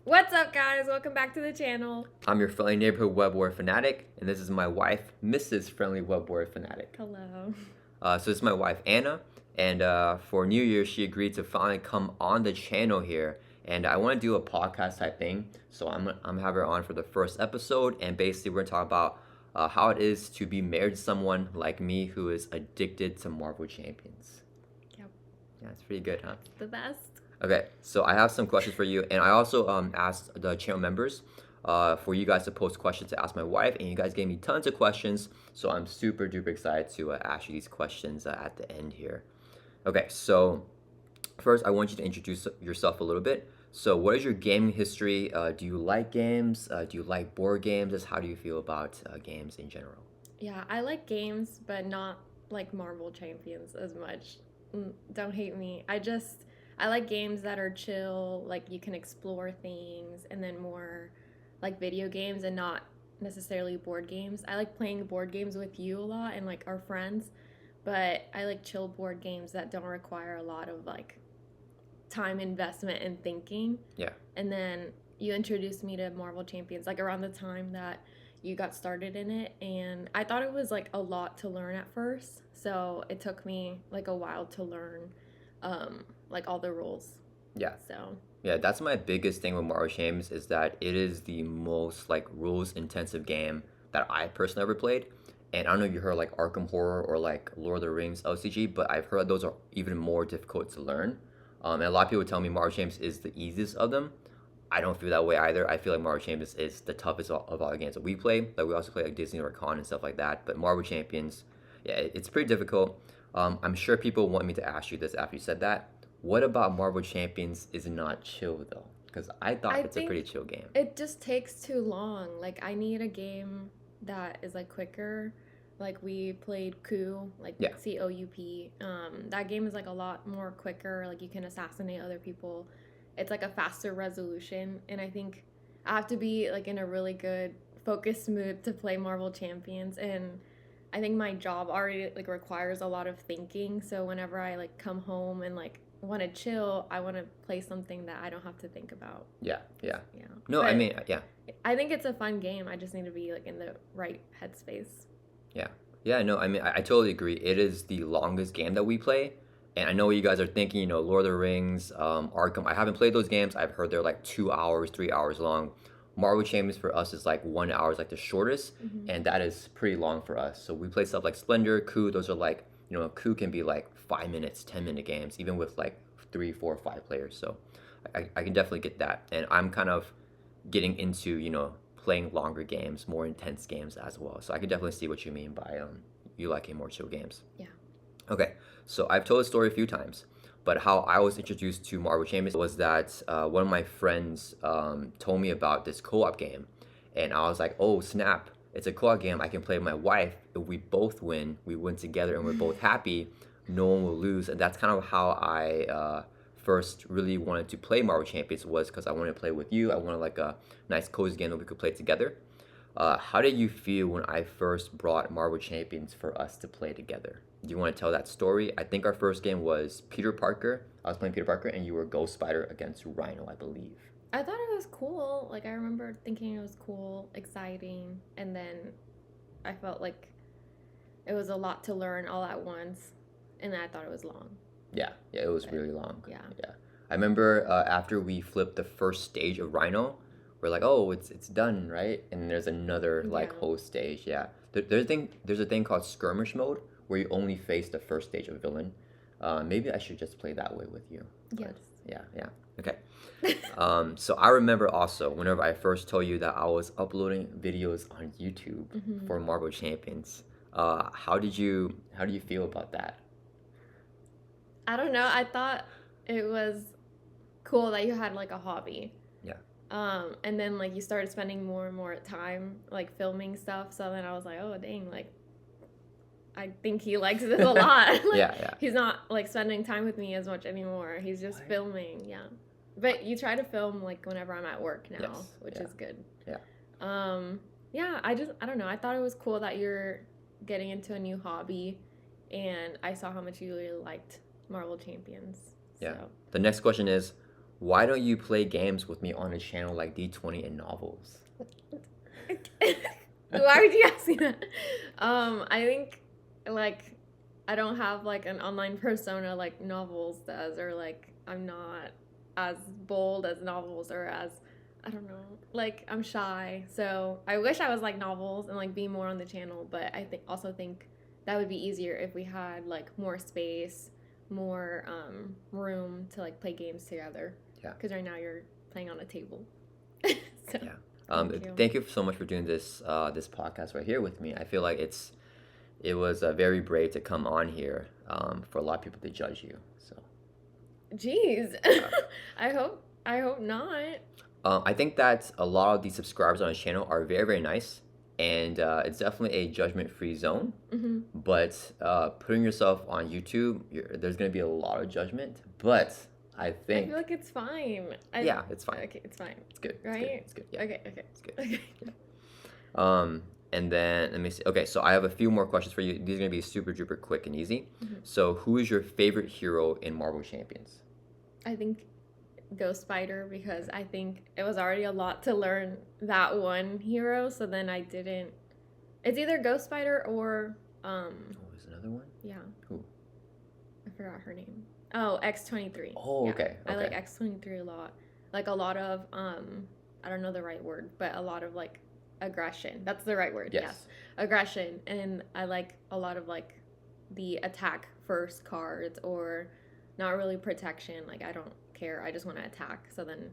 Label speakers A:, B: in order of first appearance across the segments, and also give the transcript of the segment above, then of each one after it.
A: What's up, guys? Welcome back to the channel.
B: I'm your friendly neighborhood web warrior Fanatic, and this is my wife, Mrs. Friendly Web Warrior Fanatic.
A: Hello.
B: So this is my wife, Anna, and for New Year, she agreed to finally come on the channel here, and I want to do a podcast type thing, so I'm having her on for the first episode, and basically we're going to talk about how it is to be married to someone like me who is addicted to Marvel Champions.
A: Yep.
B: Yeah, it's pretty good, huh?
A: The best.
B: Okay, so I have some questions for you, and I also asked the channel members for you guys to post questions to ask my wife, and you guys gave me tons of questions, so I'm super duper excited to ask you these questions at the end here. Okay, so first I want you to introduce yourself a little bit. So what is your gaming history? Do you like games? Do you like board games? Just how do you feel about games in general?
A: Yeah, I like games, but not like Marvel Champions as much. Don't hate me. I like games that are chill, like you can explore things, and then more like video games and not necessarily board games. I like playing board games with you a lot and like our friends, but I like chill board games that don't require a lot of like time investment and thinking.
B: Yeah.
A: And then you introduced me to Marvel Champions like around the time that you got started in it, and I thought it was like a lot to learn at first. So it took me like a while to learn like all the rules.
B: Yeah.
A: So
B: Yeah, that's my biggest thing with Marvel Champions is that it is the most like rules intensive game that I personally ever played. And I don't know if you heard like Arkham Horror or like Lord of the Rings LCG, but I've heard those are even more difficult to learn. And a lot of people tell me Marvel Champions is the easiest of them. I don't feel that way either. I feel like Marvel Champions is the toughest of all the games that we play. Like we also play like Disney or Con and stuff like that. But Marvel Champions, yeah, it's pretty difficult. I'm sure people want me to ask you this after you said that. What about Marvel Champions is not chill though? Because I thought it's a pretty chill game.
A: It just takes too long. Like I need a game that is like quicker. Like we played Coup, like
B: Yeah.
A: COUP. That game is like a lot more quicker. Like you can assassinate other people. It's like a faster resolution, and I think I have to be like in a really good focused mood to play Marvel Champions, and I think my job already like requires a lot of thinking. So whenever I like come home and like want to chill, I want to play something that I don't have to think about.
B: Yeah, yeah.
A: Yeah.
B: No, I mean, yeah.
A: I think it's a fun game. I just need to be like in the right headspace.
B: Yeah. Yeah, no, I mean, I totally agree. It is the longest game that we play. And I know what you guys are thinking, you know, Lord of the Rings, Arkham. I haven't played those games. I've heard they're like 2 hours, 3 hours long. Marvel Champions for us is like 1 hour is like the shortest. And that is pretty long for us. So we play stuff like Splendor, Coup. Those are like, you know, Coup can be like 5 minutes, 10-minute games, even with like 3, 4, 5 players. So I can definitely get that. And I'm kind of getting into, you know, playing longer games, more intense games as well. So I can definitely see what you mean by you liking more chill games.
A: Yeah.
B: Okay, so I've told the story a few times, but how I was introduced to Marvel Champions was that one of my friends told me about this co-op game, and I was like, oh snap, it's a co-op game I can play with my wife. If we both win, we win together and we're both happy, no one will lose. And that's kind of how I first really wanted to play Marvel Champions, was because I wanted to play with you. I wanted like a nice cozy game that we could play together. How did you feel when I first brought Marvel Champions for us to play together? Do you want to tell that story? I think our first game was Peter Parker. I was playing Peter Parker and you were Ghost Spider against Rhino, I believe.
A: I thought it was cool. Like I remember thinking it was cool, exciting, and then I felt like it was a lot to learn all at once, and then I thought it was long.
B: Yeah, it was really long.
A: Yeah.
B: I remember after we flipped the first stage of Rhino, we're like, oh, it's done, right? And there's another like whole stage. Yeah, there's a thing called skirmish mode where you only face the first stage of villain. Maybe I should just play that way with you.
A: Yes.
B: Yeah. Okay. So I remember also whenever I first told you that I was uploading videos on YouTube for Marvel Champions. How do you feel about that?
A: I don't know. I thought it was cool that you had like a hobby.
B: Yeah.
A: And then like you started spending more and more time like filming stuff. So then I was like, oh dang, like I think he likes this a lot. Like,
B: yeah.
A: He's not like spending time with me as much anymore. He's just filming. Yeah. But you try to film like whenever I'm at work now, which is good.
B: Yeah.
A: Yeah, I don't know. I thought it was cool that you're getting into a new hobby, and I saw how much you really liked Marvel Champions.
B: Yeah.
A: So.
B: The next question is, why don't you play games with me on a channel like D20 and novels?
A: Why would you ask me that? I think like I don't have like an online persona like novels does, or like I'm not as bold as novels, or as I don't know, like I'm shy. So I wish I was like novels and like be more on the channel, but I think that would be easier if we had like more space, more room to like play games together.
B: Yeah.
A: Because right now you're playing on a table. So,
B: Yeah.
A: thank you.
B: Thank you so much for doing this this podcast right here with me. I feel like it was very brave to come on here for a lot of people to judge you. So.
A: Jeez. I hope not.
B: I think that a lot of the subscribers on his channel are very, very nice, and it's definitely a judgment-free zone.
A: Mm-hmm.
B: But putting yourself on YouTube, there's going to be a lot of judgment. But I
A: I
B: think,
A: feel like it's fine.
B: yeah, it's fine.
A: Okay, it's fine.
B: It's good.
A: Right?
B: It's good. Yeah,
A: Okay.
B: it's good.
A: Okay.
B: And then let me see. Okay, so I have a few more questions for you. These are going to be super duper quick and easy.
A: Mm-hmm.
B: So, who is your favorite hero in Marvel Champions?
A: I think Ghost Spider, because I think it was already a lot to learn that one hero, so then I didn't. It's either Ghost Spider or
B: Oh, there's another one?
A: yeah.
B: Who?
A: I forgot her name. Oh, X-23.
B: Oh,
A: Yeah,
B: okay.
A: I like X-23 a lot. Like a lot of I don't know the right word, but a lot of like aggression. That's the right word.
B: Yes.
A: Aggression, and I like a lot of like the attack first cards, or not really protection. Like I don't care. I just want to attack. So then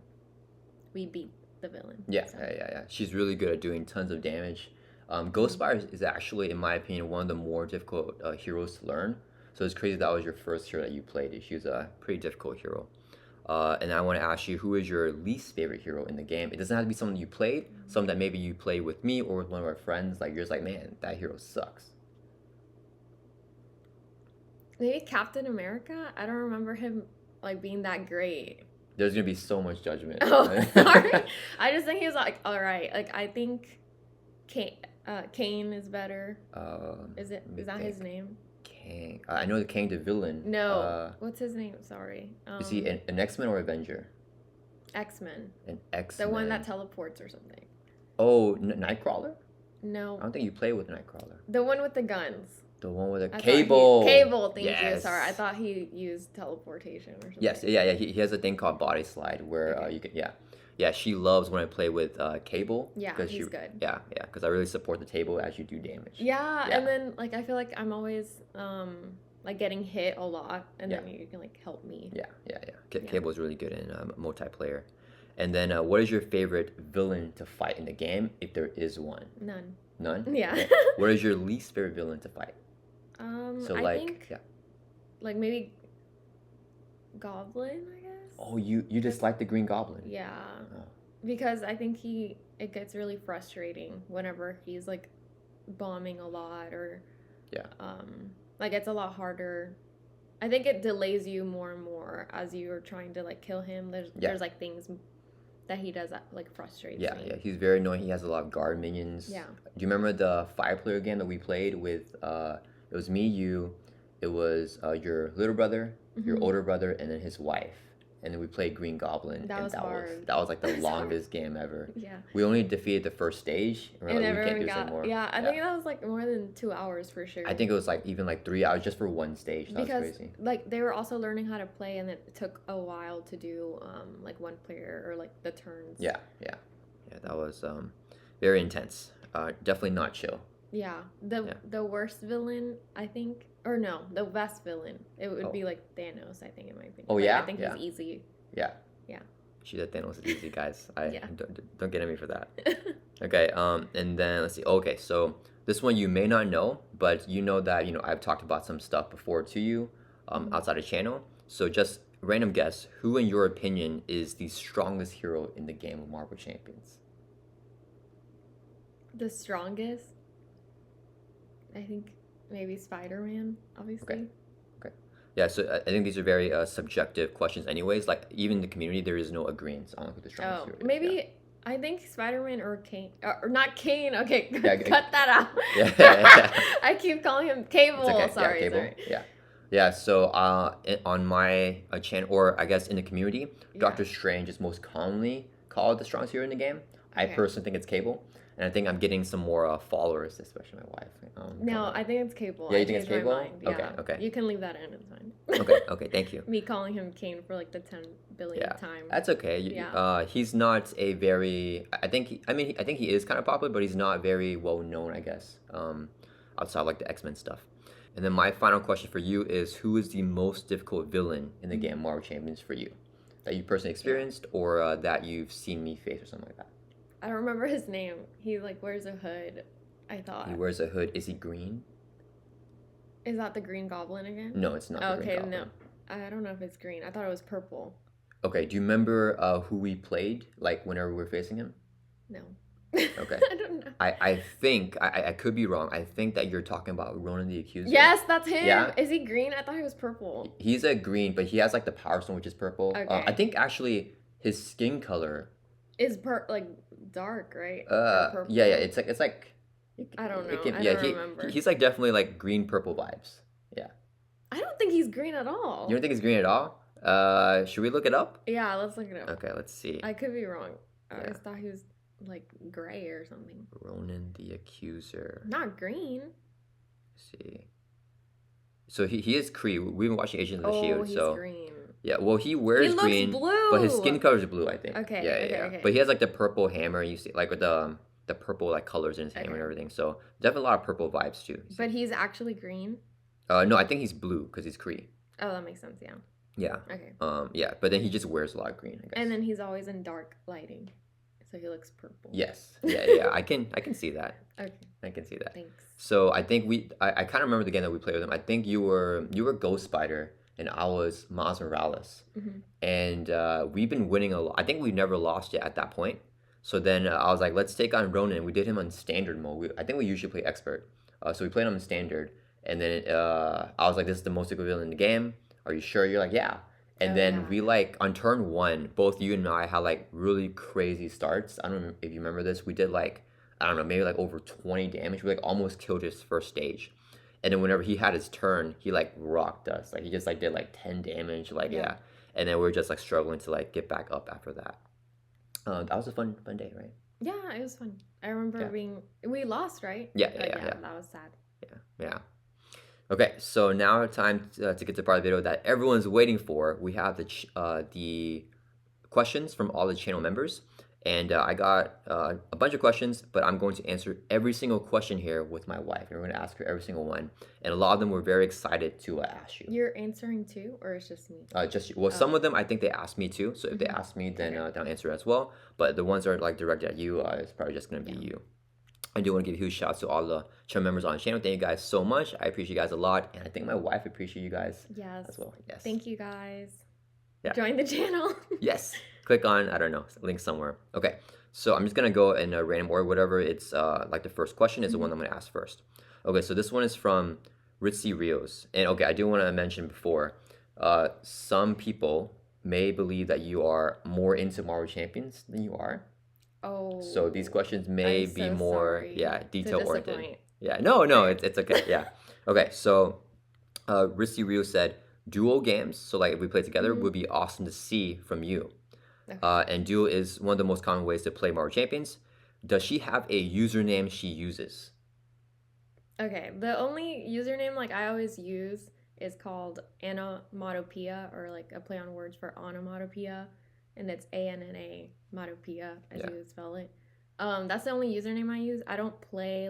A: we beat the villain.
B: Yeah,
A: So.
B: yeah. She's really good at doing tons of damage. Ghost Spider is actually, in my opinion, one of the more difficult heroes to learn. So it's crazy that was your first hero that you played. She was a pretty difficult hero. And I want to ask you, who is your least favorite hero in the game? It doesn't have to be someone you played, someone that maybe you play with me or with one of our friends. Like, you're just like, man, that hero sucks.
A: Maybe Captain America? I don't remember him like being that great.
B: There's going to be so much judgment.
A: Oh, sorry. I just think he was like, all right. Like, I think Kane is better. Is that his name?
B: Kang. I know the Kang the villain.
A: No. What's his name? Sorry.
B: Is he an X-Men or Avenger?
A: X-Men.
B: An X-Men.
A: The one that teleports or something.
B: Oh, Nightcrawler?
A: No.
B: I don't think you play with Nightcrawler.
A: The one with the guns.
B: The one with a
A: I
B: Cable.
A: Cable, thank you.
B: Yes.
A: Sorry, I thought he used teleportation or something.
B: Yes, yeah. He has a thing called Body Slide where
A: Okay.
B: you can, yeah. She loves when I play with Cable.
A: Yeah, he's good.
B: Yeah, because I really support the table as you do damage.
A: Yeah,
B: Yeah.
A: and then like I feel like I'm always like getting hit a lot, and then you can like help me.
B: Yeah.
A: Yeah.
B: Cable is really good in multiplayer. And then, what is your favorite villain to fight in the game, if there is one?
A: None.
B: None.
A: Yeah.
B: Okay. What is your least favorite villain to fight? So
A: I
B: like,
A: think
B: yeah.
A: like maybe Goblin, I guess.
B: Oh, you dislike the Green Goblin.
A: Yeah.
B: Oh.
A: Because I think it gets really frustrating whenever he's like bombing a lot, or
B: Yeah.
A: like it's a lot harder. I think it delays you more and more as you're trying to like kill him. There's like things that he does that like frustrates me.
B: Yeah. He's very annoying. He has a lot of guard minions.
A: Yeah.
B: Do you remember the 5-player game that we played with? It was me, you. It was your little brother, your older brother, and then his wife. And then we played Green Goblin.
A: That
B: and
A: was hard.
B: That was like the longest game ever.
A: Yeah.
B: We only defeated the first stage. And we're like, we
A: everyone
B: can't do this
A: got
B: anymore.
A: yeah. I think that was like more than 2 hours for sure.
B: I think it was like even like 3 hours just for one stage. That
A: because
B: was crazy.
A: like they were also learning how to play, and it took a while to do like one player or like the turns.
B: Yeah. That was very intense. Definitely not chill.
A: Yeah. The worst villain, I think, or no, the best villain. It would be like Thanos, I think, in my opinion.
B: Oh,
A: Like,
B: yeah?
A: I think
B: Yeah.
A: he's easy.
B: Yeah.
A: Yeah.
B: She said Thanos is easy, guys.
A: Yeah.
B: Don't get at me for that. Okay. And then let's see. Okay, so this one you may not know, but you know that I've talked about some stuff before to you, outside the channel. So just random guess, who in your opinion is the strongest hero in the game of Marvel Champions?
A: The strongest, I think maybe Spider-Man, obviously.
B: Okay. Yeah, so I think these are very subjective questions anyways. Like, even in the community, there is no agreement on who the strongest hero is.
A: Maybe
B: Yeah.
A: I think Spider-Man or Kane, or not Kane. Okay,
B: Yeah,
A: cut that out.
B: Yeah.
A: I keep calling him Cable.
B: It's okay.
A: Sorry,
B: Cable.
A: sorry.
B: Yeah. Yeah, so on my channel, or I guess in the community,
A: Yeah.
B: Doctor Strange is most commonly called the strongest hero in the game. I
A: Okay.
B: personally think it's Cable, and I think I'm getting some more followers, especially my wife.
A: No,
B: from
A: I think it's Cable.
B: Yeah,
A: I
B: you think it's
A: changed my
B: Cable?
A: mind.
B: Okay,
A: Yeah.
B: okay.
A: You can leave that in. It's fine.
B: Okay, thank you.
A: Me calling him Kane for like the 10 billionth
B: Yeah,
A: time.
B: that's okay.
A: Yeah.
B: He's not a very. I think. I think he is kind of popular, but he's not very well known. I guess. Outside like the X-Men stuff. And then my final question for you is: who is the most difficult villain in the game Marvel Champions for you, that you personally experienced, or that you've seen me face, or something like that?
A: I don't remember his name. He like wears a hood. I thought.
B: He wears a hood. Is he green?
A: Is that the Green Goblin again?
B: No, it's not. The Green
A: Okay,
B: Goblin.
A: no. I don't know if it's green. I thought it was purple.
B: Okay, do you remember who we played, like, whenever we were facing him?
A: No.
B: Okay.
A: I don't know.
B: I think, I could be wrong, I think that you're talking about Ronin the Accuser.
A: Yes, that's him.
B: Yeah?
A: Is he green? I thought he was purple.
B: He's a green, but he has, like, the Power Stone, which is purple. I
A: Okay.
B: think, actually, his skin color...
A: Is like dark, right? Or purple?
B: Yeah, it's like...
A: I don't know. I
B: yeah,
A: don't remember.
B: he's, like, definitely, like, green-purple vibes. Yeah.
A: I don't think he's green at all.
B: You don't think he's green at all? Should we look it up?
A: Yeah, let's look it up.
B: Okay, let's see.
A: I could be wrong. I
B: Yeah.
A: always thought he was like gray or something.
B: Ronin the Accuser.
A: Not green.
B: Let's see. So he is Kree. We've been watching Agents of the Shield.
A: He's
B: So
A: green.
B: yeah, well he wears
A: He looks
B: green,
A: blue.
B: but his skin color is blue, I think.
A: Okay,
B: Yeah.
A: okay.
B: But he has like the purple hammer. You see, like with the purple like colors in his hammer and
A: Okay.
B: everything. So definitely a lot of purple vibes too.
A: But he's actually green.
B: No, I think he's blue because he's Kree.
A: Oh, that makes sense. Yeah.
B: Yeah.
A: Okay.
B: Yeah, but then he just wears a lot of green, I guess.
A: And then he's always in dark lighting, so he looks purple.
B: Yes. Yeah. I can see that.
A: Okay.
B: I can see that.
A: Thanks.
B: So I think I kind of remember the game that we played with him. I think you were Ghost Spider and I was Miles Morales, and we've been winning a lot. I think we've never lost yet at that point. So then I was like, let's take on Ronin. We did him on standard mode. I think we usually play expert, so we played him in standard. And then I was like, this is the most difficult villain in the game. Are you sure? You're like, yeah. And then we like on turn 1, both you and I had like really crazy starts. I don't know if you remember this. We did like, I don't know, maybe like over 20 damage. We like almost killed his first stage. And then whenever he had his turn, he like rocked us. Like he just like did like 10 damage. Like yeah. And then we were just like struggling to like get back up after that. That was a fun day, right?
A: Yeah, it was fun. I remember we lost, right?
B: Yeah.
A: That was sad.
B: Yeah. Okay, so now time to get to the part of the video that everyone's waiting for. We have the questions from all the channel members, and I got a bunch of questions, but I'm going to answer every single question here with my wife, and we're going to ask her every single one, and a lot of them were very excited to ask you.
A: You're answering too, or it's just me?
B: Just well, some of them I think they asked me too, so if they ask me, then they'll answer as well. But the ones that are like directed at you, it's probably just going to be you. I do want to give a huge shout out to all the channel members on the channel. Thank you guys so much. I appreciate you guys a lot. And I think my wife appreciates you guys as well. Yes.
A: Thank you guys.
B: Yeah.
A: Join the channel.
B: Yes. Click on, I don't know, link somewhere. Okay. So I'm just going to go in a random order, whatever. It's like the first question is the one I'm going to ask first. Okay. So this one is from Ritzy Rios. And okay, I do want to mention before, some people may believe that you are more into Marvel Champions than you are.
A: Oh.
B: So these questions may be more, detail oriented. Yeah, no, it's okay. Yeah. Okay, so Risty Rio said, duo games, so like if we play together, would be awesome to see from you. Okay. And duo is one of the most common ways to play Marvel Champions. Does she have a username she uses?
A: Okay, the only username like I always use is called Onomatopoeia, or like a play on words for onomatopoeia. And it's ANNA Matopia, as you would spell it. That's the only username I use. I don't play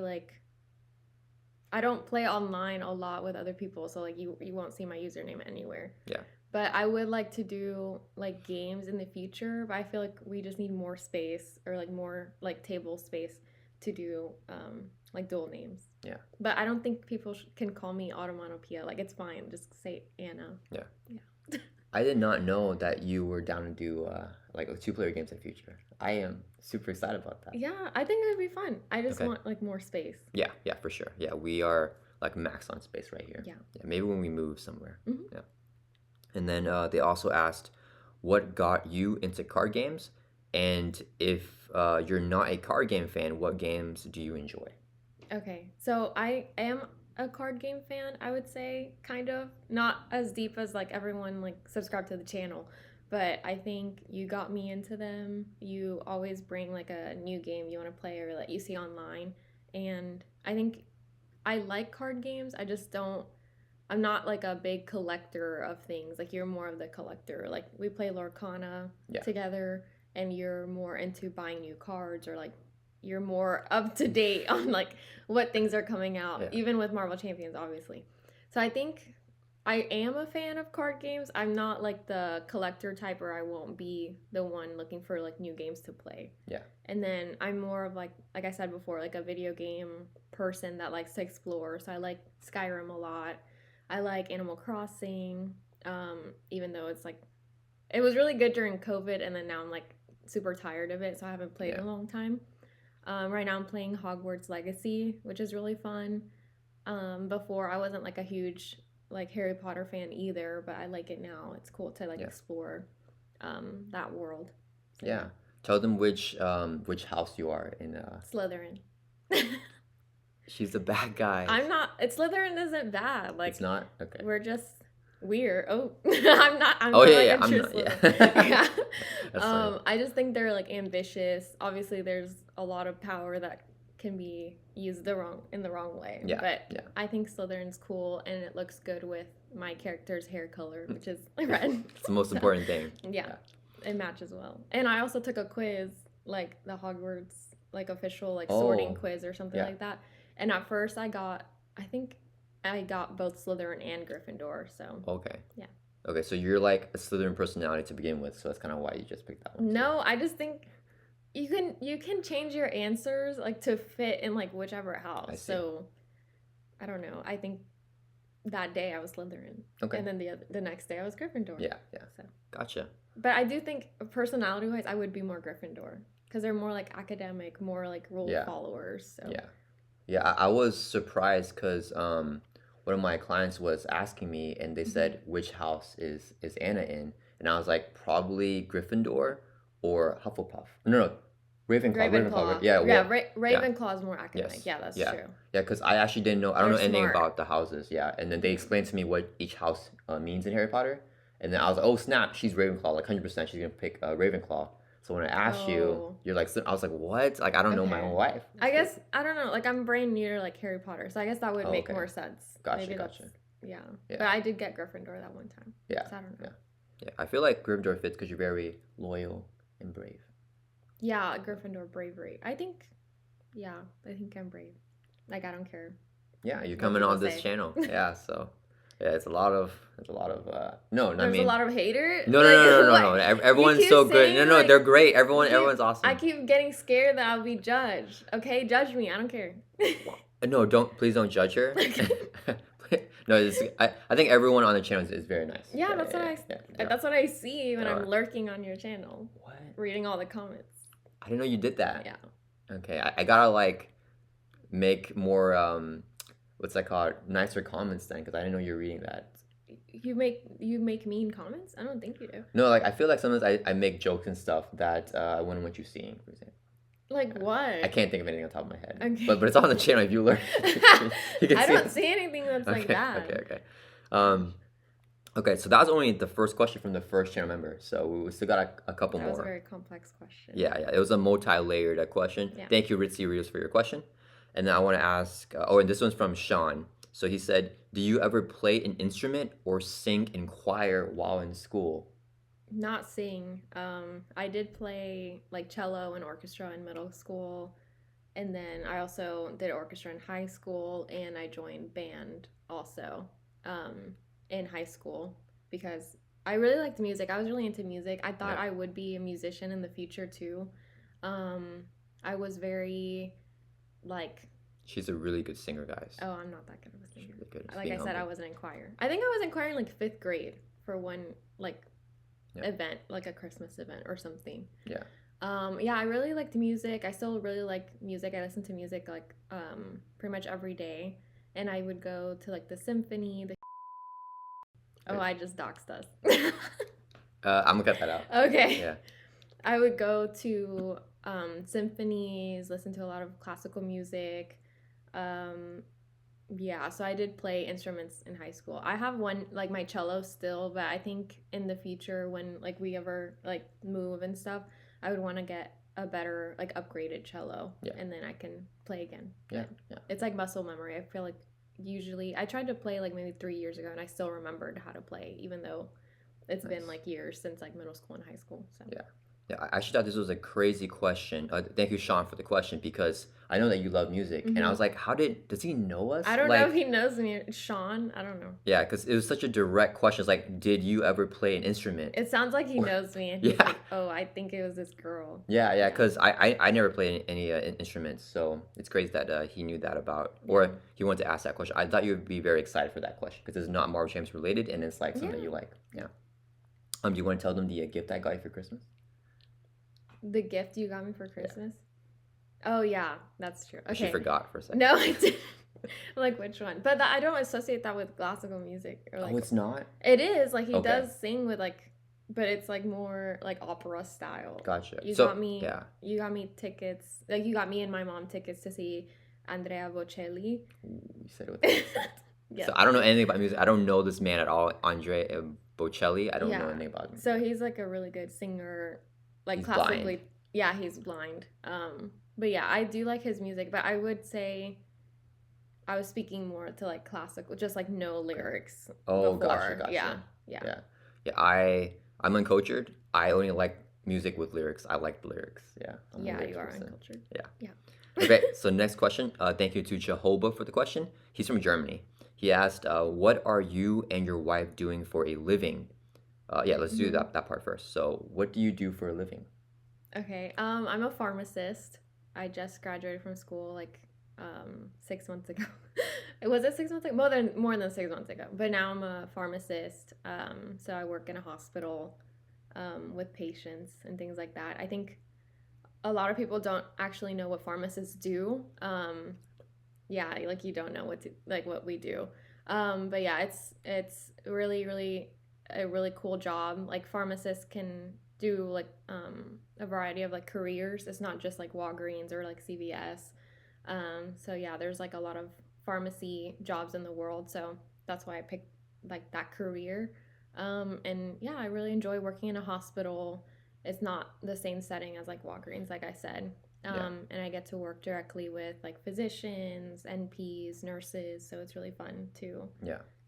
A: online a lot with other people, so like you won't see my username anywhere. Yeah. But I would like to do like games in the future, but I feel like we just need more space, or like more like table space to do like dual names. Yeah. But I don't think people can call me Onomatopoeia. Like it's fine. Just say Anna. Yeah. Yeah.
B: I did not know that you were down to do like 2-player games in the future. I am super excited about that.
A: Yeah, I think it would be fun. I just want like more space.
B: Yeah, for sure. Yeah, we are like max on space right here. Yeah. Maybe when we move somewhere. Yeah. And then they also asked, what got you into card games? And if you're not a card game fan, what games do you enjoy?
A: Okay, so I am a card game fan, I would say, kind of. Not as deep as like everyone like subscribe to the channel, but I think you got me into them. You always bring like a new game you want to play or that you see online, and I think I like card games. I just don't. I'm not like a big collector of things. Like you're more of the collector. Like we play Lorcana
B: Yeah.
A: together, and you're more into buying new cards or like you're more up to date on like what things are coming out,
B: Yeah.
A: even with Marvel Champions, obviously. So I think I am a fan of card games. I'm not like the collector type, or I won't be the one looking for like new games to play.
B: Yeah.
A: And then I'm more of like I said before, like a video game person that likes to explore. So I like Skyrim a lot. I like Animal Crossing, even though it's like it was really good during COVID, and then now I'm like super tired of it, so I haven't played in a long time. Right now I'm playing Hogwarts Legacy, which is really fun. Before I wasn't like a huge like Harry Potter fan either, but I like it now. It's cool to like explore that world. So,
B: yeah. Tell them which house you are in.
A: Slytherin.
B: She's the bad guy.
A: I'm not. Slytherin isn't bad. Like
B: it's not okay.
A: We're just weird. Oh, I'm not. I'm
B: oh
A: not
B: yeah,
A: like
B: yeah.
A: a
B: I'm
A: true
B: not.
A: Slytherin.
B: Yeah.
A: Yeah. I just think they're like ambitious. Obviously, there's a lot of power that can be used in the wrong way.
B: Yeah.
A: But
B: yeah.
A: I think Slytherin's cool, and it looks good with my character's hair color, which is red.
B: It's the most important thing.
A: Yeah, it matches well. And I also took a quiz, like the Hogwarts like official like sorting quiz or something like that. And at first I think I got both Slytherin and Gryffindor, so.
B: Okay.
A: Yeah.
B: Okay, so you're like a Slytherin personality to begin with, so that's kind of why you just picked that one.
A: No, I just think you can change your answers like to fit in like whichever house. So I don't know. I think that day I was Slytherin. Okay. And then the next day I was Gryffindor.
B: Yeah, yeah.
A: So.
B: Gotcha.
A: But I do think personality-wise I would be more Gryffindor because they're more like academic, more like rule followers. So.
B: Yeah. Yeah, I was surprised because one of my clients was asking me, and they said, which house is Anna in? And I was like, probably Gryffindor or Hufflepuff. No, Ravenclaw.
A: Ravenclaw.
B: Yeah,
A: Ravenclaw is more academic.
B: Yes.
A: Yeah, that's true.
B: Yeah, because I actually didn't know. I don't know anything
A: smart.
B: about the houses. Yeah, and then they explained to me what each house means in Harry Potter. And then I was like, oh, snap, she's Ravenclaw. Like, 100% she's going to pick Ravenclaw. So when I asked you, you're like, I was like, what? Like, I don't know my own life.
A: I guess, I don't know. Like, I'm brand new to, like, Harry Potter. So I guess that would make more sense.
B: Gotcha.
A: Yeah. But I did get Gryffindor that one time.
B: Yeah.
A: So I don't know.
B: Yeah. I feel like Gryffindor fits because you're very loyal and brave.
A: Yeah, Gryffindor bravery. I think I'm brave. Like, I don't care.
B: Yeah, you're coming on this channel. Yeah, so... Yeah, it's a lot of no.
A: There's a lot of haters.
B: No. Everyone's so good. No,
A: like,
B: they're great. Everyone's awesome.
A: I keep getting scared that I'll be judged. Okay, judge me. I don't care.
B: No, please don't judge her. No, I think everyone on the channel is very nice.
A: Yeah, that's what I see when I'm lurking on your channel.
B: What?
A: Reading all the comments.
B: I didn't know you did that.
A: Yeah.
B: Okay, I gotta like make more what's that called? Nicer comments then, because I didn't know you were reading that.
A: You make mean comments? I don't think you do.
B: No, like I feel like sometimes I make jokes and stuff that I wouldn't want you seeing, for example.
A: Like what?
B: I can't think of anything on top of my head.
A: Okay.
B: But it's on the channel if you learn.
A: I don't see anything that's like that.
B: Okay. Okay, so that was only the first question from the first channel member. So we still got a couple more.
A: That was a very complex question.
B: Yeah. It was a multi-layered question. Yeah. Thank you, Ritzy Rios, for your question. And then I want to ask, and this one's from Sean. So he said, do you ever play an instrument or sing in choir while in school?
A: Not sing. I did play like cello and orchestra in middle school. And then I also did orchestra in high school, and I joined band also in high school because I really liked music. I was really into music. I thought I would be a musician in the future too. I was very... like
B: she's a really good singer, guys.
A: Oh, I'm not that good of a singer.
B: Really good.
A: Like I said, I wasn't in choir. I think I was in choir in like 5th grade for one like event, like a Christmas event or something.
B: Yeah.
A: I really liked music. I still really like music. I listen to music like pretty much every day, and I would go to like the symphony. I just doxed us.
B: I'm gonna cut that out.
A: Okay.
B: Yeah.
A: I would go to symphonies, listen to a lot of classical music. Yeah, so I did play instruments in high school. I have one, like my cello still, but I think in the future when like we ever like move and stuff, I would want to get a better like upgraded cello,
B: Yeah.
A: and then I can play again.
B: Yeah,
A: But
B: yeah.
A: it's like muscle memory. I feel like usually I tried to play like maybe 3 years ago and I still remembered how to play, even though it's been
B: Nice.
A: like years since like middle school and high school. So
B: Yeah. Yeah, I actually thought this was a crazy question. Thank you, Sean, for the question because I know that you love music, and I was like, does he know us?
A: I don't know if
B: Like,
A: he knows me. Sean, I don't know.
B: yeah, because it was such a direct question. It's like, did you ever play an instrument?
A: It sounds like he knows me, and he's
B: Yeah.
A: like, "Oh, I think it was this girl."
B: Yeah,
A: Yeah.
B: because I never played any instruments, so it's crazy that he knew that about,
A: Yeah.
B: or he wanted to ask that question. I thought you would be very excited for that question because it's not Marvel Champs related, and it's like something that you like. Yeah. Do you want to tell them the gift I got you for Christmas?
A: The gift you got me for Christmas? Oh yeah, that's true.
B: She
A: Okay.
B: forgot for a second.
A: No, I didn't. I'm like, which one? But I don't associate that with classical music. Or like,
B: Oh, it's not?
A: it is like he
B: Okay.
A: does sing with like, but it's like more like opera style.
B: Gotcha.
A: You
B: So,
A: got me.
B: yeah.
A: You got me tickets. Like you got me and my mom tickets to see Andrea Bocelli.
B: Ooh, you said it with the
A: Yeah.
B: So I don't know anything about music. I don't know this man at all, Andre Bocelli. I don't know
A: Yeah.
B: anything about him.
A: So he's like a really good singer, like
B: He's
A: classically.
B: blind.
A: Yeah, he's blind. But yeah, I do like his music. But I would say I was speaking more to like classical, just like no lyrics.
B: Oh,
A: before.
B: gotcha.
A: Yeah.
B: I'm uncultured. I only like music with lyrics. I like the lyrics. Yeah. I'm a
A: Yeah,
B: lyrics
A: you are
B: person.
A: uncultured.
B: Yeah.
A: Yeah.
B: Okay, so next question. Thank you to Jehovah for the question. He's from Germany. He asked, "What are you and your wife doing for a living?" Yeah, let's do that part first. So, what do you do for a living?
A: Okay. I'm a pharmacist. I just graduated from school like 6 months ago. Was it 6 months ago? More than 6 months ago. But now I'm a pharmacist. So I work in a hospital with patients and things like that. I think a lot of people don't actually know what pharmacists do. Yeah, like you don't know what we do. But yeah, it's really a really cool job. Like pharmacists can do like a variety of like careers. It's not just like Walgreens or like CVS. So yeah, there's like a lot of pharmacy jobs in the world. So that's why I picked like that career. And yeah, I really enjoy working in a hospital. It's not the same setting as like Walgreens, like I said. And I get to work directly with like physicians, NPs, nurses. So it's really fun to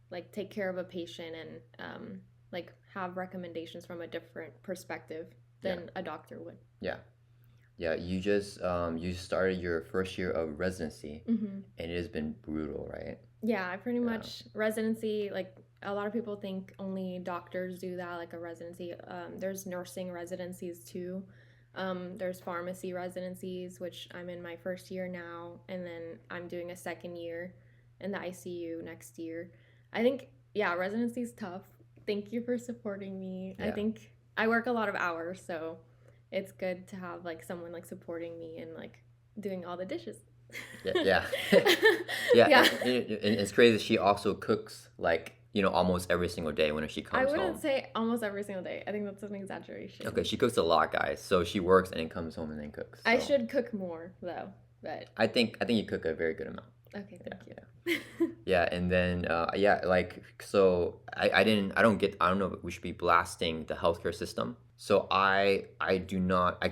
A: like take care of a patient and like have recommendations from a different perspective than a doctor would.
B: Yeah, you just you started your first year of residency, and it has been brutal, right?
A: Yeah, I pretty much residency, like a lot of people think only doctors do that, like a residency. There's nursing residencies too. There's pharmacy residencies, which I'm in my first year now, and then I'm doing a second year in the ICU next year. I think, yeah, residency is tough. Thank you for supporting me. I think I work a lot of hours, so it's good to have like someone like supporting me and like doing all the dishes.
B: Yeah. And it's crazy. She also cooks like almost every single day when she comes
A: I
B: home.
A: wouldn't say almost every single day. I think that's an exaggeration.
B: Okay, she cooks a lot, guys. So she works and then comes home and then cooks. So.
A: I should cook more though, but
B: I think you cook a very good amount.
A: Okay, thank you.
B: Yeah, and then like so I don't know if we should be blasting the healthcare system. So I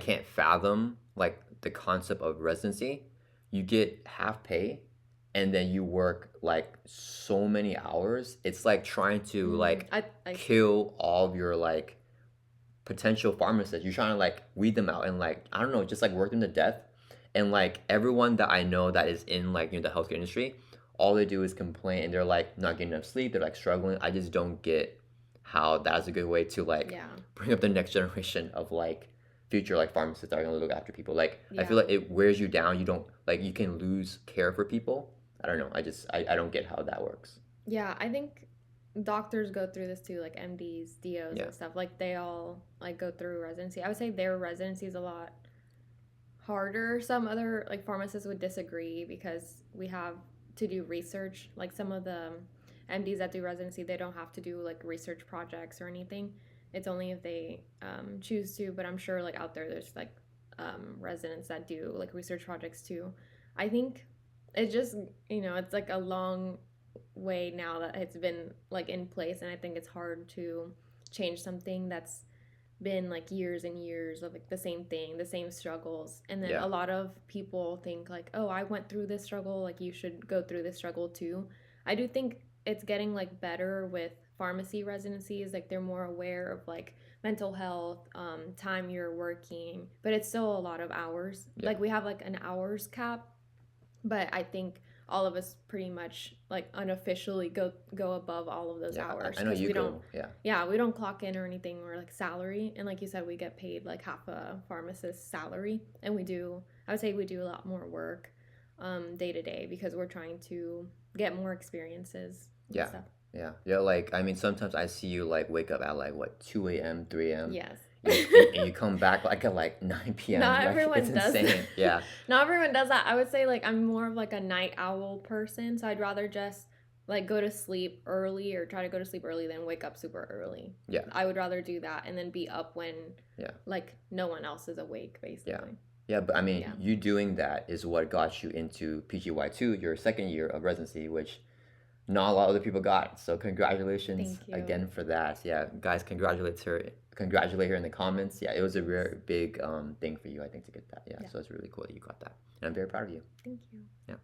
B: can't fathom like the concept of residency. You get half pay and then you work like so many hours. It's like trying to kill all of your like potential pharmacists. You're trying to like weed them out and like I don't know, just like work them to death. And like everyone that I know that is in like the healthcare industry, all they do is complain and they're like not getting enough sleep, they're like struggling. I just don't get how that's a good way to like bring up the next generation of like future like pharmacists that are gonna look after people. Like I feel like it wears you down. You don't like you can lose care for people. I don't know. I don't get how that works.
A: Yeah, I think doctors go through this too, like MDs, DOs and stuff. Like they all like go through residency. I would say their residency is a lot harder. Some other like pharmacists would disagree because we have to do research. Like some of the MDs that do residency, they don't have to do like research projects or anything. It's only if they choose to. But I'm sure like out there's like residents that do like research projects too. I think It just, it's like a long way now that it's been like in place, and I think it's hard to change something that's been like years and years of like the same thing, the same struggles. And then
B: Yeah.
A: a lot of people think like, "Oh, I went through this struggle, like you should go through this struggle too." I do think it's getting like better with pharmacy residencies, like they're more aware of like mental health, time you're working, but it's still a lot of hours.
B: Yeah.
A: Like we have like an hours cap, but I think all of us pretty much like unofficially go above all of those hours.
B: I know
A: 'Cause
B: you
A: we
B: go.
A: don't,
B: Yeah.
A: yeah, we don't clock in or anything. We're like salary, and like you said, we get paid like half a pharmacist's salary, and I would say we do a lot more work day to day because we're trying to get more experiences and
B: Yeah.
A: stuff.
B: Yeah. Like, I mean, sometimes I see you like wake up at like what, 2 a.m., 3 a.m.
A: Yes.
B: And you come back like at like 9 p.m.
A: Not
B: Like,
A: everyone
B: it's
A: does
B: insane.
A: that.
B: Yeah.
A: Not everyone does that. I would say like I'm more of like a night owl person, so I'd rather just like go to sleep early or try to go to sleep early than wake up super early.
B: Yeah.
A: I would rather do that and then be up when
B: Yeah.
A: like no one else is awake basically.
B: Yeah, but I mean,
A: Yeah.
B: you doing that is what got you into PGY2, your second year of residency, which not a lot of other people got. So congratulations
A: Thank you.
B: again for that. Yeah, guys, congratulate her in the comments. Yeah, it was a very big thing for you, I think, to get that. Yeah, so it's really cool that you got that, and I'm very proud of you.
A: Thank you.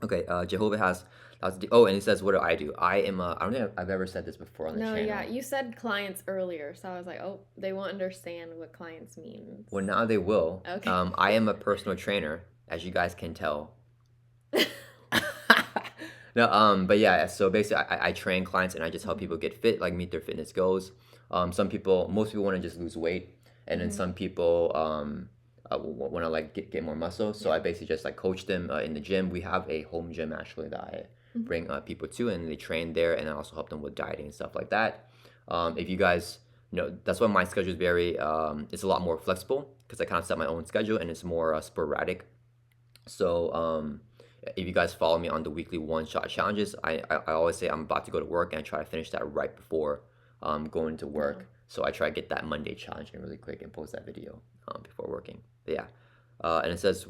B: Okay, Jehovah has lots of and he says, what do? I am I don't think I've ever said this before on the
A: No,
B: channel.
A: yeah, you said clients earlier, so I was like, oh, they won't understand what clients means.
B: Well, now they will.
A: Okay.
B: I am a personal trainer, as you guys can tell. No, but yeah, so basically I train clients and I just help people get fit, like meet their fitness goals. Most people want to just lose weight, and then some people want to like get more muscle. So I basically just like coach them in the gym. We have a home gym actually that I bring people to, and they train there, and I also help them with dieting and stuff like that. If you guys, that's why my schedule is very, it's a lot more flexible because I kind of set my own schedule and it's more sporadic. So if you guys follow me on the weekly one-shot challenges, I always say I'm about to go to work and I try to finish that right before going to work. So I try to get that Monday challenge in really quick and post that video before working. But yeah. And it says,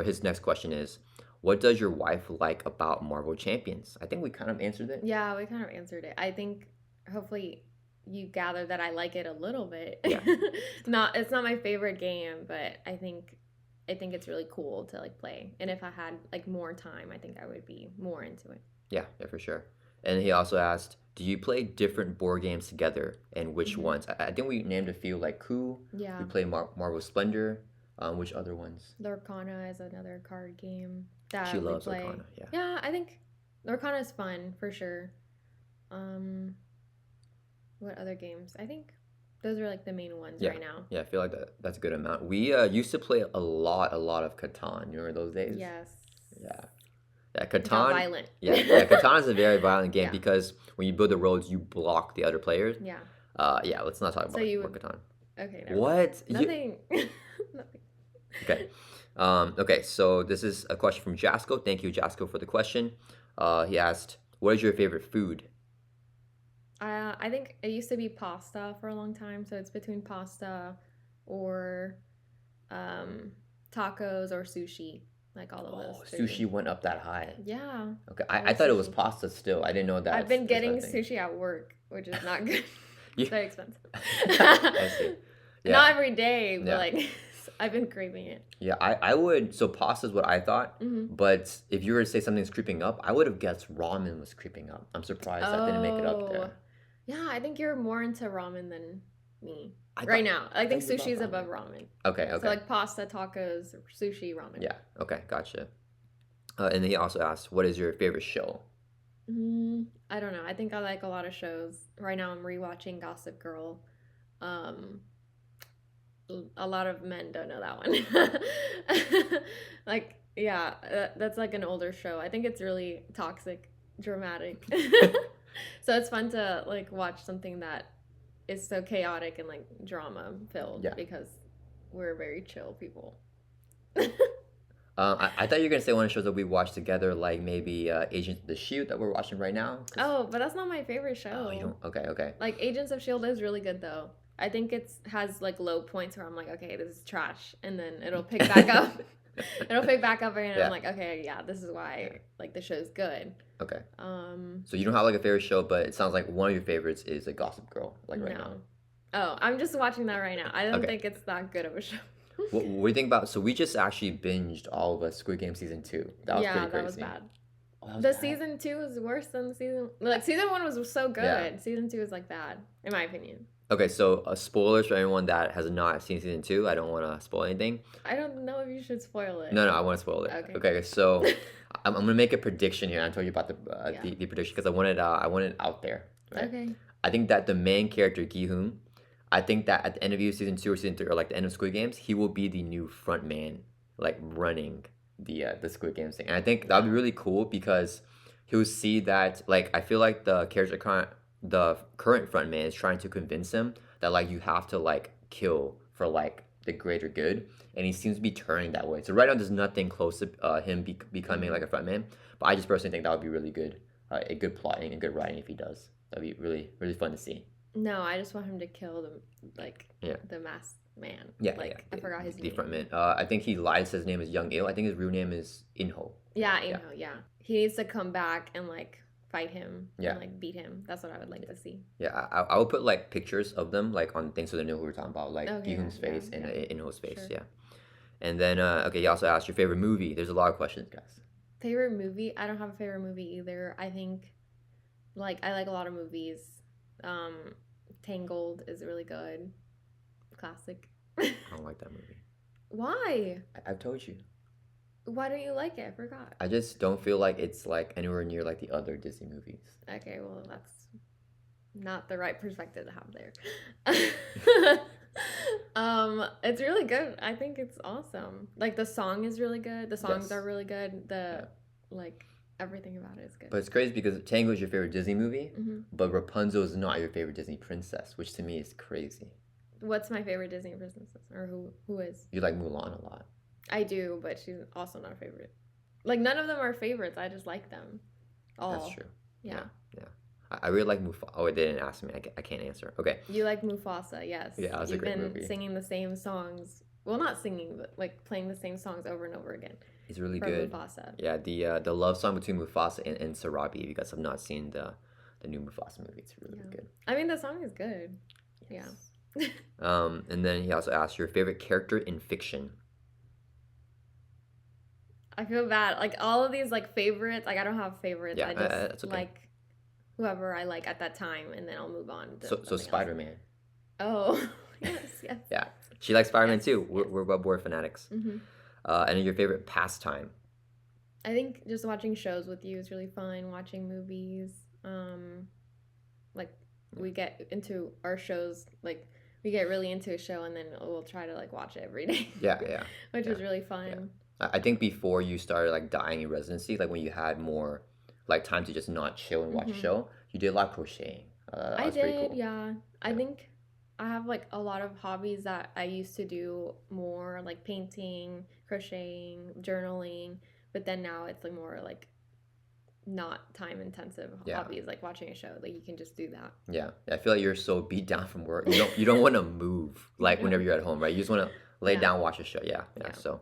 B: his next question is, what does your wife like about Marvel Champions? I think we kind of answered it.
A: Yeah, we kind of answered it. I think hopefully you gather that I like it a little bit.
B: Yeah.
A: It's not my favorite game, but I think it's really cool to like play. And if I had like more time, I think I would be more into it.
B: Yeah, for sure. And he also asked, do you play different board games together, and which ones? I think we named a few, like Coup.
A: Yeah.
B: We play Marvel Splendor. Which other ones?
A: Lorcana is another card game that
B: She
A: we
B: loves
A: play.
B: Lorcana, yeah.
A: Yeah, I think Lorcana is fun for sure. What other games? I think those are like the main ones right now.
B: Yeah, I feel like that's a good amount. We used to play a lot of Catan. You remember those days?
A: Yes.
B: Yeah,
A: It
B: Catan.
A: got violent.
B: Yeah, Catan is a very violent game
A: Yeah.
B: because when you build the roads, you block the other players.
A: Yeah.
B: Yeah, let's not talk about more Catan.
A: Okay. Never
B: What?
A: mind. Nothing. Nothing.
B: Okay. Okay, so this is a question from Jasco. Thank you, Jasco, for the question. He asked, what is your favorite food?
A: I think it used to be pasta for a long time, so it's between pasta or tacos or sushi, like all of those.
B: Sushi went up that high.
A: Yeah.
B: Okay, I thought it was pasta still. I didn't know that.
A: I've been getting sushi at work, which is not good. It's very expensive.
B: I see. Yeah.
A: Not every day, but
B: Yeah.
A: like I've been craving it.
B: Yeah, I would. So pasta is what I thought.
A: Mm-hmm.
B: But if you were to say something's creeping up, I would have guessed ramen was creeping up. I'm surprised that didn't make it up there.
A: Yeah, I think you're more into ramen than me now. I think
B: it's about
A: sushi is
B: ramen.
A: above ramen.
B: Okay.
A: So like pasta, tacos, sushi, ramen.
B: Yeah. Okay. Gotcha. And then he also asked, what is your favorite show?
A: I don't know. I think I like a lot of shows. Right now I'm rewatching Gossip Girl. A lot of men don't know that one. Like, yeah, that's like an older show. I think it's really toxic, dramatic. So it's fun to like watch something that is so chaotic and like drama filled because we're very chill people.
B: I thought you were gonna say one of the shows that we watched together, like maybe Agents of the Shield that we're watching right now.
A: Oh, but that's not my favorite show.
B: Oh, you don't? Okay.
A: Like Agents of Shield is really good though. I think has like low points where I'm like, okay, this is trash, and then it'll pick back up. It'll pick back up again. And
B: Yeah.
A: I'm like, okay, yeah, this is why like the show's good.
B: Okay.
A: Um,
B: So you don't have like a favorite show, but it sounds like one of your favorites is a Gossip Girl, like right now.
A: no. Oh, I'm just watching that right now. I don't
B: Okay.
A: think it's that good of a show.
B: What do you think about? So we just actually binged all of us Squid Game season 2. That was
A: Yeah,
B: pretty
A: that was
B: crazy.
A: bad.
B: Oh, that was
A: The
B: bad?
A: season 2 is worse than the season. Like season 1 was so good.
B: Yeah.
A: Season 2 is like bad, in my opinion.
B: Okay, so spoilers for anyone that has not seen season 2. I don't want to spoil anything.
A: I don't know if you should spoil it.
B: No, I want to spoil it.
A: Okay.
B: Okay, so I'm gonna make a prediction here. I told you about
A: Yeah.
B: the prediction because I want it out there. Right?
A: Okay.
B: I think that the main character Gi-hoon, I think that at the end of season 2 or season 3 or like the end of Squid Games, he will be the new front man, like running the Squid Games thing. And I think that would be really cool because he'll see that like I feel like the current front man is trying to convince him that like you have to like kill for like the greater good, and he seems to be turning that way. So right now there's nothing close to him becoming like a front man, but I just personally think that would be really good, a good plotting and good writing if he does. That'd be really fun to see.
A: No, I just want him to kill the masked man.
B: Yeah,
A: like I forgot his
B: the
A: name.
B: front man. I think he lied. His name is Young Il. I think his real name is Inho.
A: Yeah, Inho. Yeah, he needs to come back and like fight him.
B: Yeah.
A: And like beat him. That's what I would like to see.
B: Yeah, I would put like pictures of them like on things so they know who we're talking about, like
A: Okay,
B: Gi-hoon's
A: yeah,
B: face and
A: yeah.
B: Inho's face.
A: Sure.
B: Yeah, and then okay, you also asked your favorite movie. There's a lot of questions, guys.
A: Favorite movie? I don't have a favorite movie either. I think like I like a lot of movies. Tangled is really good. Classic.
B: I don't like that movie.
A: Why?
B: I've told you.
A: Why don't you like it? I forgot.
B: I just don't feel like it's like anywhere near like the other Disney movies.
A: Okay, well that's not the right perspective to have there. It's really good. I think it's awesome. Like the song is really good. The songs
B: Yes.
A: are really good. Like everything about it is good.
B: But it's crazy because Tango is your favorite Disney movie,
A: Mhm.
B: but Rapunzel is not your favorite Disney princess, which to me is crazy.
A: What's my favorite Disney princess? Or who is?
B: You like Mulan a lot.
A: I do, but she's also not a favorite. Like none of them are favorites. I just like them. All.
B: That's true.
A: Yeah.
B: I really like Mufasa. Oh, they didn't ask me. I can't answer. Okay.
A: You like Mufasa, yes.
B: Yeah, that was a
A: You've
B: great
A: been
B: movie.
A: singing the same songs. Well, not singing, but like playing the same songs over and over again.
B: It's really
A: For
B: good.
A: Mufasa.
B: Yeah, the love song between Mufasa and Sarabi. If you guys have not seen the new Mufasa movie, it's really
A: Yeah.
B: good.
A: I mean, the song is good.
B: Yes. And then he also asked your favorite character in fiction.
A: I feel bad. Like all of these like favorites, like I don't have favorites.
B: Yeah,
A: I just
B: that's okay.
A: like whoever I like at that time, and then I'll move on. To
B: So
A: something else.
B: Spider-Man.
A: Oh yes.
B: Yeah, she likes Spider-Man
A: Yes,
B: too.
A: yes.
B: We're web fanatics.
A: hmm
B: And then your favorite pastime.
A: I think just watching shows with you is really fun. Watching movies, like we get into our shows, like we get really into a show, and then we'll try to like watch it every day.
B: Yeah,
A: Which
B: yeah,
A: is really fun.
B: I think before you started like dying in residency, like when you had more like time to just not chill and watch a
A: Mhm.
B: show, you did a lot of crocheting. That
A: I
B: was pretty
A: did,
B: cool.
A: yeah. I
B: Yeah.
A: think I have like a lot of hobbies that I used to do more, like painting, crocheting, journaling, but then now it's like more like not time intensive
B: Yeah.
A: hobbies, like watching a show. Like you can just do that.
B: Yeah, I feel like you're so beat down from work. You don't want to move like whenever you're at home, right? You just want to lay
A: Yeah.
B: down, watch a show. Yeah.
A: Yeah.
B: So,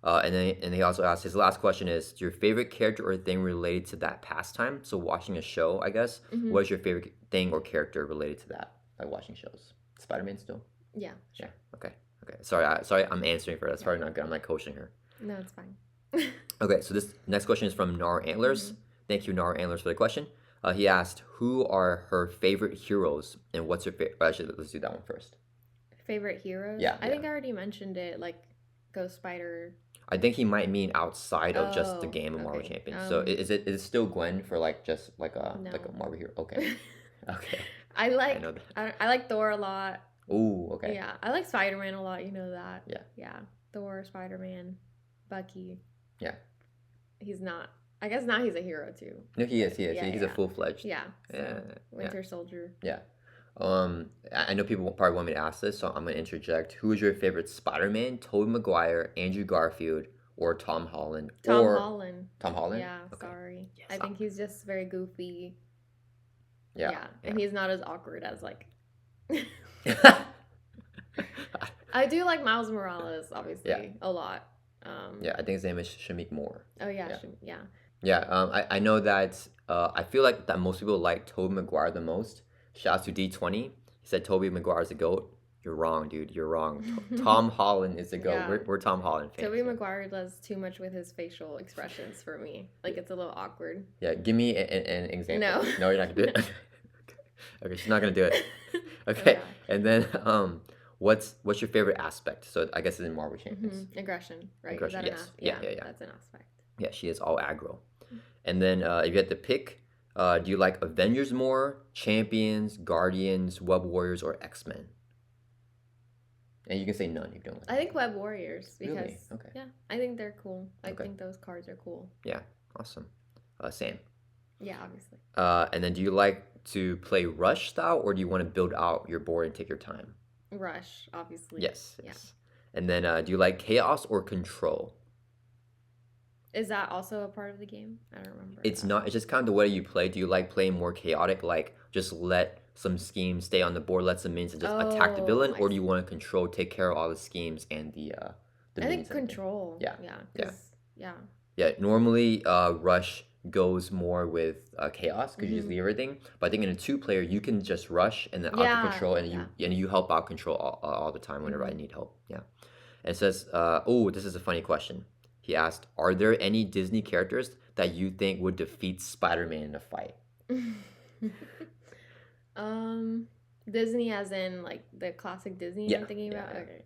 B: and then he also asked his last question is your favorite character or thing related to that pastime. So watching a show, I guess.
A: Mhm.
B: What is your favorite thing or character related to that? Like watching shows. Spider-Man still.
A: Yeah, sure.
B: Yeah. Okay. Sorry, I'm answering for her. That's probably not good. I'm like coaching her.
A: No, it's fine.
B: Okay, so this next question is from Nar Antlers. Thank you, Nar Antlers, for the question. He asked, who are her favorite heroes and what's her favorite? Actually, let's do that one first.
A: Favorite heroes?
B: Yeah,
A: I think I already mentioned it, like Ghost Spider.
B: I think he might mean outside of just the
A: Oh,
B: game of Marvel
A: okay.
B: Champions. So is it still Gwen for like just like a
A: No.
B: Marvel hero? Okay. Okay.
A: I like
B: know that.
A: I like Thor a lot.
B: Ooh, okay.
A: Yeah, I like Spider-Man a lot. You know that.
B: Yeah.
A: Yeah, Thor, Spider-Man, Bucky.
B: Yeah.
A: He's not. I guess now he's a hero too.
B: No, he is.
A: Yeah,
B: He's a full-fledged.
A: Yeah. So,
B: Yeah.
A: Winter Soldier.
B: Yeah. I know people probably want me to ask this, so I'm gonna interject. Who is your favorite Spider-Man? Tobey Maguire, Andrew Garfield, or Tom Holland?
A: Tom
B: or
A: Holland.
B: Tom Holland?
A: Yeah.
B: Okay.
A: Sorry.
B: Yes,
A: I think he's just very goofy.
B: Yeah.
A: And he's not as awkward as like. I do like Miles Morales, obviously, a lot.
B: Yeah, I think his name is Shamik Moore.
A: Oh yeah,
B: Yeah.
A: yeah.
B: Yeah, I know that I feel like that most people like Tobey Maguire the most. Shout out to D20. He said Tobey Maguire's the GOAT. You're wrong, dude. You're wrong. Tom Holland is the GOAT.
A: Yeah.
B: We're Tom Holland fans.
A: Tobey
B: Yeah.
A: Maguire does too much with his facial expressions for me. Like it's a little awkward.
B: Yeah, give me an example.
A: No.
B: No, you're not gonna do it. Okay, she's not gonna do it. Okay,
A: Yeah.
B: and then what's your favorite aspect? So I guess it's in Marvel Champions.
A: Aggression, right?
B: Aggression,
A: Is that
B: yes.
A: yeah,
B: Yeah.
A: that's an aspect.
B: Yeah, she is all aggro. And then if you had to pick, do you like Avengers more, Champions, Guardians, Web Warriors, or X-Men? And you can say none if you don't like.
A: I think Web Warriors because
B: Really? Okay.
A: yeah, I think they're cool. I
B: Okay.
A: think those cards are cool.
B: Yeah, awesome. Sam.
A: Yeah, obviously.
B: And then do you like to play rush style, or do you want to build out your board and take your time?
A: Rush, obviously.
B: Yes.
A: Yeah.
B: Yes. And then do you like chaos or control?
A: Is that also a part of the game? I don't remember.
B: It's
A: that.
B: not. It's just kind of the way you play. Do you like playing more chaotic, like just let some schemes stay on the board, let some minions and just attack the villain,
A: I
B: or do
A: see.
B: you want to control, take care of all the schemes and the
A: I
B: minions
A: think
B: and everything?
A: control.
B: Yeah,
A: Yeah.
B: yeah.
A: 'Cause- yeah.
B: Yeah, normally rush goes more with chaos because you just
A: Mhm.
B: leave everything. But I think in a two-player, you can just rush and then
A: Yeah,
B: auto control, and
A: yeah.
B: you help out control all the time whenever I
A: Mhm.
B: need help. Yeah, and it says, oh, this is a funny question. He asked, "Are there any Disney characters that you think would defeat Spider-Man in a fight?"
A: Disney as in like the classic Disney
B: Yeah,
A: I'm thinking
B: yeah,
A: about?
B: yeah.
A: Okay.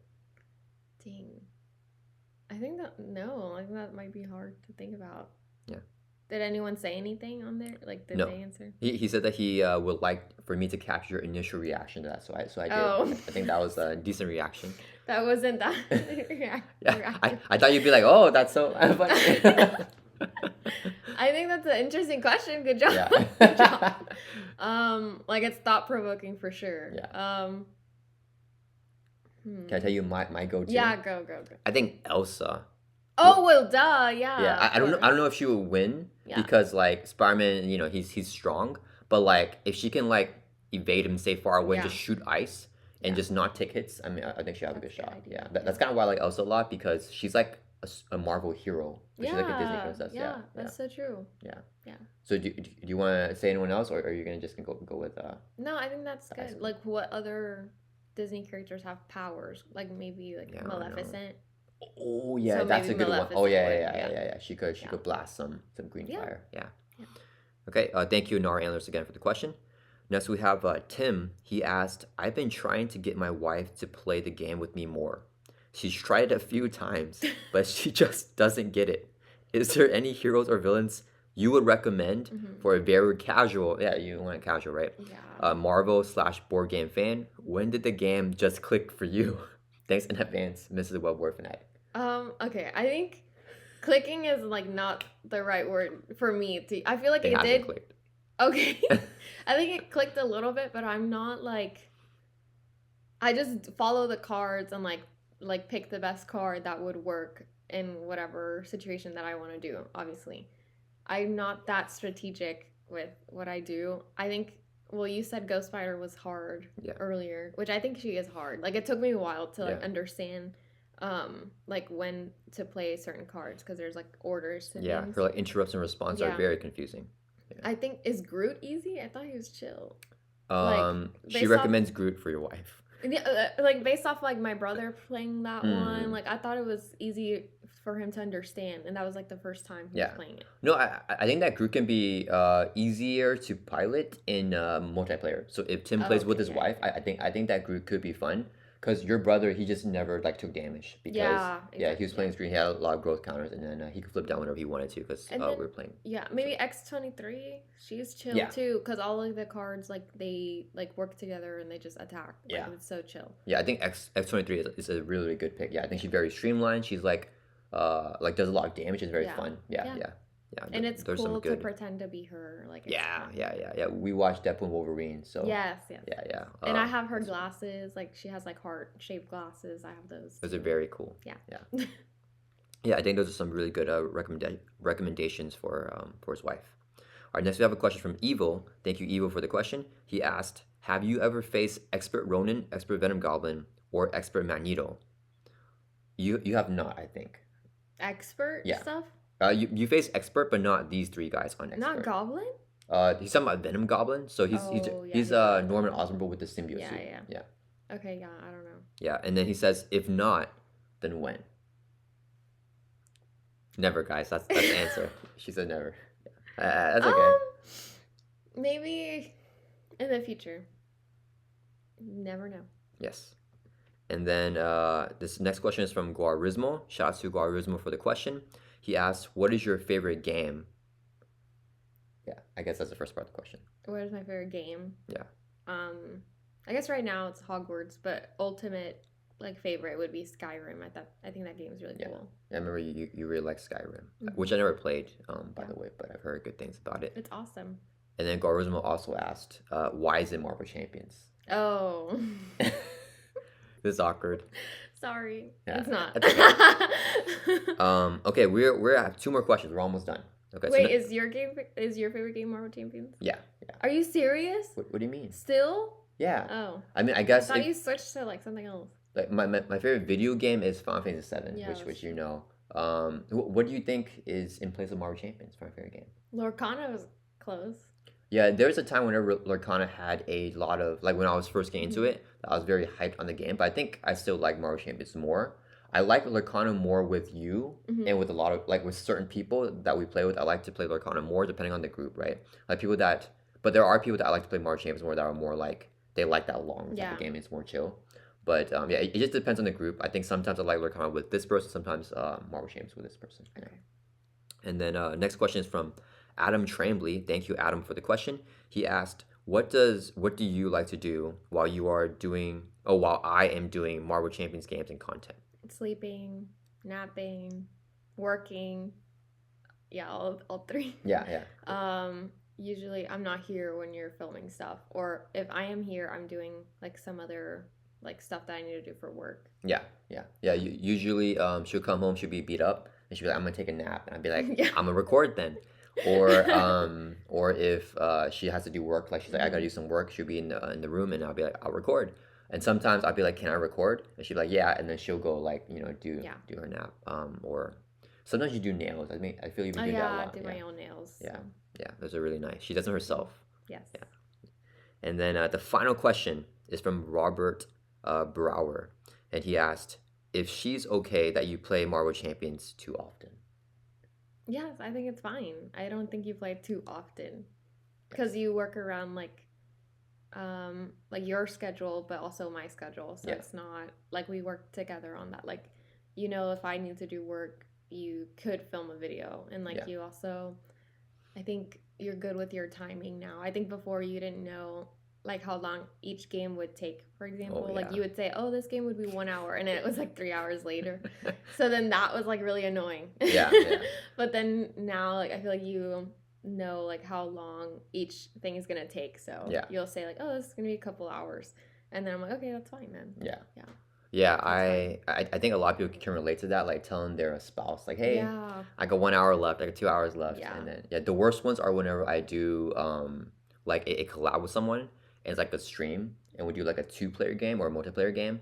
A: Dang. I think that no, like that might be hard to think about.
B: Yeah.
A: Did anyone say anything on there? Like did
B: No.
A: they answer?
B: He said that he would like for me to capture your initial reaction to that, so I did.
A: Oh.
B: I think that was a decent reaction.
A: That wasn't that
B: Yeah, I thought you'd be like, oh, that's so funny.
A: I think that's an interesting question. Good job.
B: Yeah.
A: Good job. Like it's thought provoking for sure.
B: Yeah. Can I tell you my go-to?
A: Yeah, go.
B: I think Elsa.
A: Oh well, duh, yeah.
B: Yeah,
A: of
B: I don't know. I
A: course.
B: don't know if she would win
A: Yeah.
B: because like Spider-Man, he's strong, but like if she can like evade him, stay far away, and
A: Yeah.
B: just shoot ice and
A: Yeah.
B: just not take hits, I mean, I think she'll have a good
A: That's a good
B: shot.
A: idea.
B: Yeah, that's kind of why I like Elsa a lot because she's like a Marvel hero, but
A: Yeah,
B: she's like a Disney princess.
A: yeah, that's so true.
B: So do you want to say anyone else, or are you gonna just go with
A: No, I think that's
B: The
A: good.
B: Iceman.
A: Like, what other Disney characters have powers? Like maybe like
B: Yeah, I don't know.
A: Maleficent.
B: Oh yeah,
A: So
B: that's a
A: maybe
B: good one. Oh
A: Maleficent
B: yeah.
A: would,
B: She could
A: Yeah.
B: blast some green
A: Yeah.
B: fire. Yeah.
A: Yeah.
B: Okay. Thank you, Nara Antlers, again for the question. Next we have Tim. He asked, "I've been trying to get my wife to play the game with me more. She's tried it a few times, but she just doesn't get it. Is there any heroes or villains you would recommend
A: Mhm.
B: for a very casual? Yeah, you want it casual, right?
A: Yeah.
B: Marvel/board game fan. When did the game just click for you? Thanks in advance, Mrs. Webward Fanatic."
A: Okay. I think clicking is like not the right word for me. I feel like
B: It
A: it
B: hasn't
A: did.
B: clicked.
A: Okay. I think it clicked a little bit, but I'm not like. I just follow the cards and like pick the best card that would work in whatever situation that I want to do. Obviously, I'm not that strategic with what I do. I think. Well, you said Ghost Spider was hard
B: Yeah.
A: earlier, which I think she is hard. Like it took me a while to like
B: Yeah.
A: understand, like when to play certain cards because there's like orders. To
B: Yeah,
A: things.
B: her like interrupts and response are
A: Yeah.
B: very confusing.
A: I think is Groot easy? I thought he was chill.
B: She
A: based off-
B: recommends Groot for your wife.
A: Yeah, like based off like my brother playing that
B: Mm.
A: one, like I thought it was easy for him to understand, and that was like the first time he
B: Yeah.
A: was playing it.
B: No, I think that Groot can be easier to pilot in multiplayer. So if Tim plays with his
A: Okay,
B: wife, I think that Groot could be fun. Because your brother, he just never like took damage because
A: Yeah,
B: he was
A: exactly.
B: playing screen. He had a lot of growth counters, and then he could flip down whenever he wanted to because
A: And
B: we
A: then-
B: were playing.
A: Yeah, maybe X23. She's chill
B: Yeah.
A: too, because all of the cards like they like work together and they just attack. Like,
B: Yeah.
A: it's so chill.
B: Yeah, I think X23 is a really, really good pick. Yeah, I think she's very streamlined. She's like does a lot of damage. It's very
A: Yeah.
B: fun. Yeah.
A: Yeah.
B: Yeah,
A: And it's
B: there's some
A: cool to
B: good.
A: pretend to be her. Like it's
B: Yeah,
A: fun.
B: yeah. We watched Deadpool and Wolverine, so
A: Yes.
B: yeah.
A: And I have her glasses. Like she has like heart-shaped glasses. I have those.
B: Those are
A: too.
B: very cool.
A: Yeah.
B: Yeah, I think those are some really good recommendations for his wife. All right, next we have a question from Evil. Thank you, Evil, for the question. He asked, "Have you ever faced Expert Ronin, Expert Venom Goblin, or Expert Magneto?" You have not, I think.
A: Expert
B: Yeah.
A: stuff?
B: You face expert, but not these three guys on expert.
A: Not Goblin?
B: He's talking about Venom Goblin. So he's
A: Oh, yeah,
B: he's
A: he's not
B: Norman
A: Goblin.
B: Osborn with the symbiote
A: Yeah,
B: suit.
A: yeah.
B: Yeah.
A: Okay, yeah, I don't know.
B: Yeah, and then he says, if not, then when? Never, guys. That's the answer. She said never. Yeah. That's okay.
A: Maybe in the future. Never know.
B: Yes. And then this next question is from Guarismo. Shout out to Guarismo for the question. He asks, what is your favorite game? Yeah, I guess that's the first part of the question.
A: What is my favorite game?
B: Yeah.
A: I guess right now it's Hogwarts, but ultimate like favorite would be Skyrim. I think that game is really cool.
B: Yeah, I remember you really like Skyrim, which I never played, by the way, but I've heard good things about it.
A: It's awesome.
B: And then Guarismo also asked, why is it Marvel Champions?
A: Oh.
B: This is awkward.
A: Sorry.
B: Yeah,
A: it's not.
B: It's okay. Okay, we're at 2 more questions. We're almost done. Okay.
A: Wait, is your favorite game Marvel Champions?
B: Yeah.
A: Are you serious?
B: What do you mean?
A: Still?
B: Yeah.
A: Oh.
B: I mean, I guess
A: I thought you switched to like something else.
B: like my favorite video game is Final Fantasy VII,
A: Yeah,
B: which you know. What do you think is in place of Marvel Champions for my favorite game?
A: Lorcana was close.
B: Yeah, there was a time whenever Lorcana had a lot of like when I was first getting into it, I was very hyped on the game, but I think I still like Marvel Champions more. I like Lorcana more with you and with a lot of like with certain people that we play with. I like to play Lorcana more depending on the group, right? Like people that, but there are people that I like to play Marvel Champions more that are more like they like that long type of game. It's more chill. But yeah, it just depends on the group. I think sometimes I like Lorcana with this person, sometimes Marvel Champions with this person. Yeah.
A: Okay.
B: And then next question is from Adam Trambley. Thank you, Adam, for the question. He asked, what do you like to do while I am doing Marvel Champions games and content?
A: Sleeping, napping, working. Yeah, all 3.
B: Yeah.
A: Usually I'm not here when you're filming stuff, or if I am here, I'm doing like some other like stuff that I need to do for work.
B: Yeah. Usually, she'll come home, she'll be beat up, and she'll be like, I'm gonna take a nap, and I'll be like, I'm gonna record then. Or if she has to do work, like she's like, I gotta do some work, she'll be in the room, and I'll be like, I'll record. And sometimes I'll be like, can I record? And she'll be like, yeah, and then she'll go like, do her nap. Or sometimes you do nails. I mean, I feel you do that a lot.
A: I do my own nails.
B: Yeah, those are really nice. She does them herself.
A: Yes.
B: Yeah. And then the final question is from Robert Brower, and he asked if she's okay that you play Marvel Champions too often.
A: Yes, I think it's fine. I don't think you play too often because you work around like your schedule, but also my schedule. So it's not like we work together on that. Like, if I need to do work, you could film a video, and like you also, I think you're good with your timing now. I think before you didn't know like how long each game would take, for example. Like you would say, oh, this game would be 1 hour, and it was like 3 hours later. So then that was like really annoying.
B: Yeah.
A: But then now, like, I feel like you know like how long each thing is gonna take. So you'll say like, oh, this is gonna be a couple hours, and then I'm like, okay, that's fine then.
B: Yeah, I think a lot of people can relate to that, like telling their spouse, like, hey, I got 1 hour left, I got 2 hours left. And then the worst ones are whenever I do like a collab with someone, and it's like a stream, and we do like a 2-player game or a multiplayer game.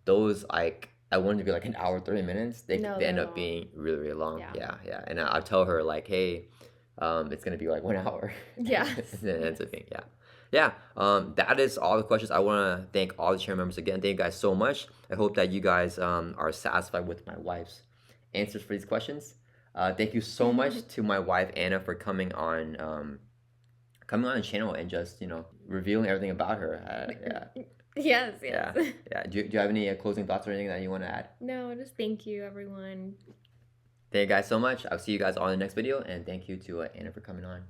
B: Those like I wanted to be like an hour 30 minutes. They end up being really, really long. Yeah. And I'll tell her like, hey, it's gonna be like 1 hour.
A: Yeah.
B: And then it ends up being that is all the questions. I want to thank all the channel members again. Thank you guys so much. I hope that you guys are satisfied with my wife's answers for these questions. Thank you so much to my wife Anna for coming on the channel and just revealing everything about her.
A: Yes.
B: Yeah. Do you have any closing thoughts or anything that you want to add?
A: No, just thank you, everyone.
B: Thank you guys so much. I'll see you guys on the next video, and thank you to Anna for coming on.